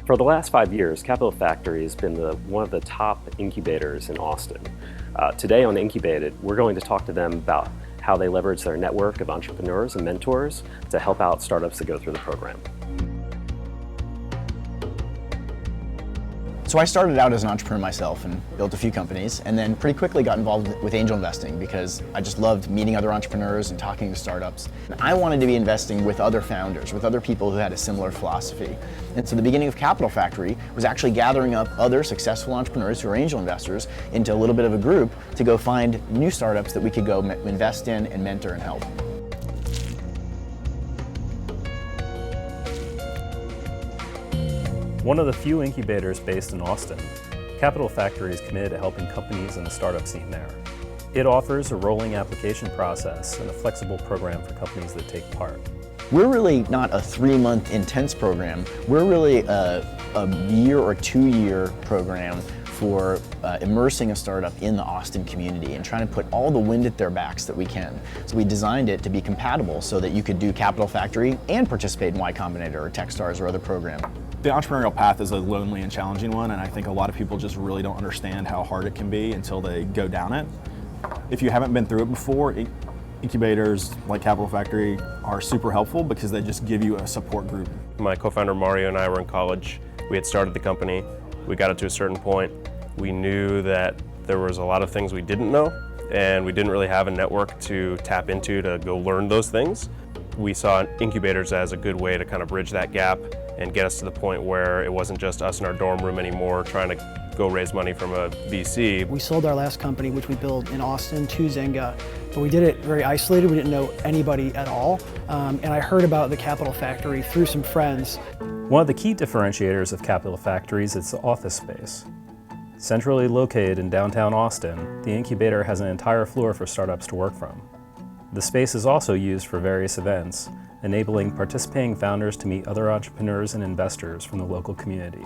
For the last 5 years, Capital Factory has been one of the top incubators in Austin. Today on Incubated, we're going to talk to them about how they leverage their network of entrepreneurs and mentors to help out startups that go through the program. So I started out as an entrepreneur myself and built a few companies, and then pretty quickly got involved with angel investing because I just loved meeting other entrepreneurs and talking to startups. And I wanted to be investing with other founders, with other people who had a similar philosophy. And so the beginning of Capital Factory was actually gathering up other successful entrepreneurs who are angel investors into a little bit of a group to go find new startups that we could go invest in and mentor and help. One of the few incubators based in Austin, Capital Factory is committed to helping companies in the startup scene there. It offers a rolling application process and a flexible program for companies that take part. We're really not a 3-month intense program. We're really a year or 2-year program for immersing a startup in the Austin community and trying to put all the wind at their backs that we can. So we designed it to be compatible so that you could do Capital Factory and participate in Y Combinator or Techstars or other programs. The entrepreneurial path is a lonely and challenging one, and I think a lot of people just really don't understand how hard it can be until they go down it. If you haven't been through it before, incubators like Capital Factory are super helpful because they just give you a support group. My co-founder Mario and I were in college. We had started the company. We got it to a certain point. We knew that there was a lot of things we didn't know, and we didn't really have a network to tap into to go learn those things. We saw incubators as a good way to kind of bridge that gap and get us to the point where it wasn't just us in our dorm room anymore trying to go raise money from a VC. We sold our last company, which we built in Austin, to Zynga, but we did it very isolated. We didn't know anybody at all, and I heard about the Capital Factory through some friends. One of the key differentiators of Capital Factory is its office space. Centrally located in downtown Austin, the incubator has an entire floor for startups to work from. The space is also used for various events, enabling participating founders to meet other entrepreneurs and investors from the local community.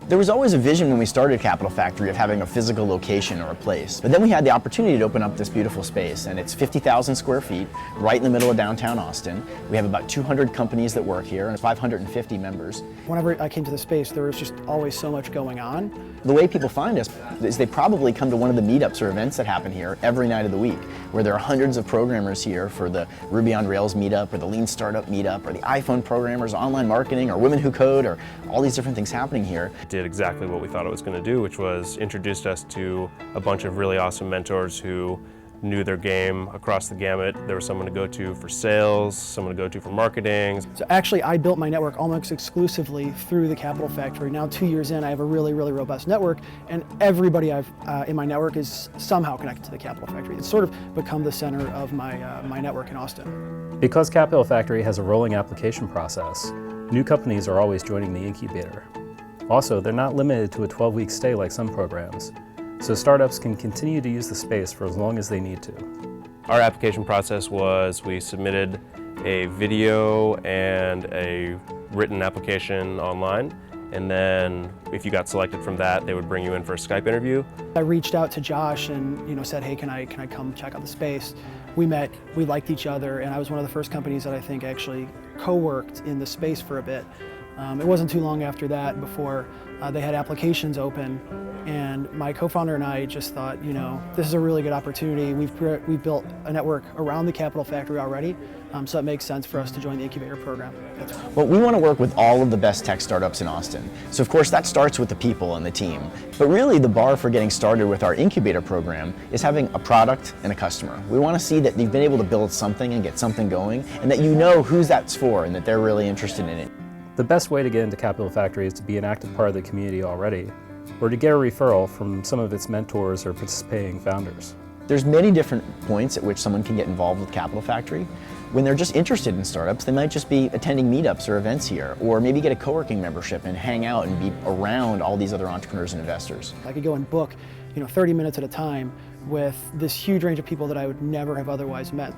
There was always a vision when we started Capital Factory of having a physical location or a place. But then we had the opportunity to open up this beautiful space, and it's 50,000 square feet, right in the middle of downtown Austin. We have about 200 companies that work here and 550 members. Whenever I came to the space, there was just always so much going on. The way people find us is they probably come to one of the meetups or events that happen here every night of the week, where there are hundreds of programmers here for the Ruby on Rails meetup, or the Lean Startup meetup, or the iPhone programmers, online marketing, or Women Who Code, or all these different things happening here. Did exactly what we thought it was going to do, which was introduced us to a bunch of really awesome mentors who knew their game across the gamut. There was someone to go to for sales, someone to go to for marketing. So actually, I built my network almost exclusively through the Capital Factory. Now 2 years in, I have a really, really robust network, and everybody in my network is somehow connected to the Capital Factory. It's sort of become the center of my network in Austin. Because Capital Factory has a rolling application process, new companies are always joining the incubator. Also, they're not limited to a 12-week stay like some programs, so startups can continue to use the space for as long as they need to. Our application process was we submitted a video and a written application online, and then if you got selected from that, they would bring you in for a Skype interview. I reached out to Josh and said, hey, can I come check out the space? We met, we liked each other, and I was one of the first companies that I think actually co-worked in the space for a bit. It wasn't too long after that before they had applications open, and my co-founder and I just thought, this is a really good opportunity. We've built a network around the Capital Factory already, so it makes sense for us to join the incubator program. Well, we want to work with all of the best tech startups in Austin. So of course that starts with the people and the team. But really the bar for getting started with our incubator program is having a product and a customer. We want to see that you've been able to build something and get something going, and that you know who that's for and that they're really interested in it. The best way to get into Capital Factory is to be an active part of the community already, or to get a referral from some of its mentors or participating founders. There's many different points at which someone can get involved with Capital Factory. When they're just interested in startups, they might just be attending meetups or events here, or maybe get a coworking membership and hang out and be around all these other entrepreneurs and investors. I could go and book 30 minutes at a time with this huge range of people that I would never have otherwise met.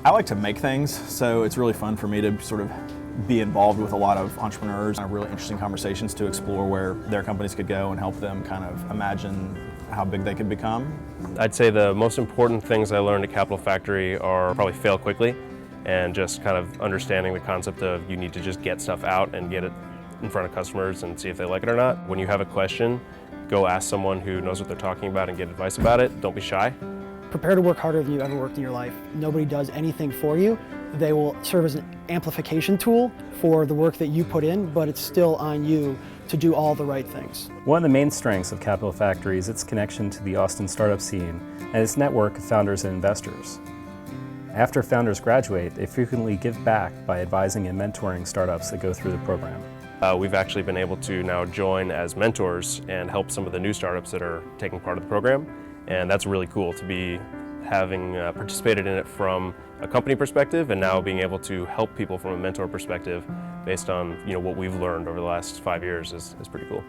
I like to make things, so it's really fun for me to sort of be involved with a lot of entrepreneurs and have really interesting conversations to explore where their companies could go and help them kind of imagine how big they could become. I'd say the most important things I learned at Capital Factory are probably fail quickly and just kind of understanding the concept of you need to just get stuff out and get it in front of customers and see if they like it or not. When you have a question, go ask someone who knows what they're talking about and get advice about it. Don't be shy. Prepare to work harder than you ever worked in your life. Nobody does anything for you. They will serve as an amplification tool for the work that you put in, but it's still on you to do all the right things. One of the main strengths of Capital Factory is its connection to the Austin startup scene and its network of founders and investors. After founders graduate, they frequently give back by advising and mentoring startups that go through the program. We've actually been able to now join as mentors and help some of the new startups that are taking part of the program. And that's really cool to be having participated in it from a company perspective and now being able to help people from a mentor perspective based on what we've learned over the last 5 years is pretty cool.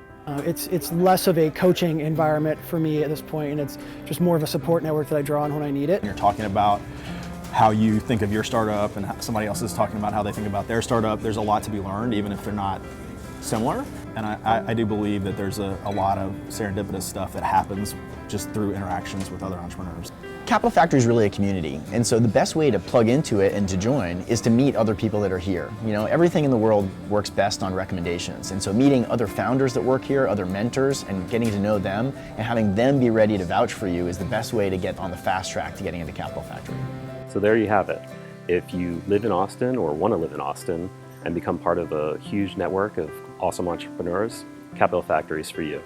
It's less of a coaching environment for me at this point, and it's just more of a support network that I draw on when I need it. You're talking about how you think of your startup and somebody else is talking about how they think about their startup. There's a lot to be learned, even if they're not similar. And I do believe that there's a lot of serendipitous stuff that happens just through interactions with other entrepreneurs. Capital Factory is really a community, and so the best way to plug into it and to join is to meet other people that are here. Everything in the world works best on recommendations, and so meeting other founders that work here, other mentors, and getting to know them and having them be ready to vouch for you is the best way to get on the fast track to getting into Capital Factory. So there you have it. If you live in Austin or want to live in Austin and become part of a huge network of awesome entrepreneurs, Capital Factory is for you.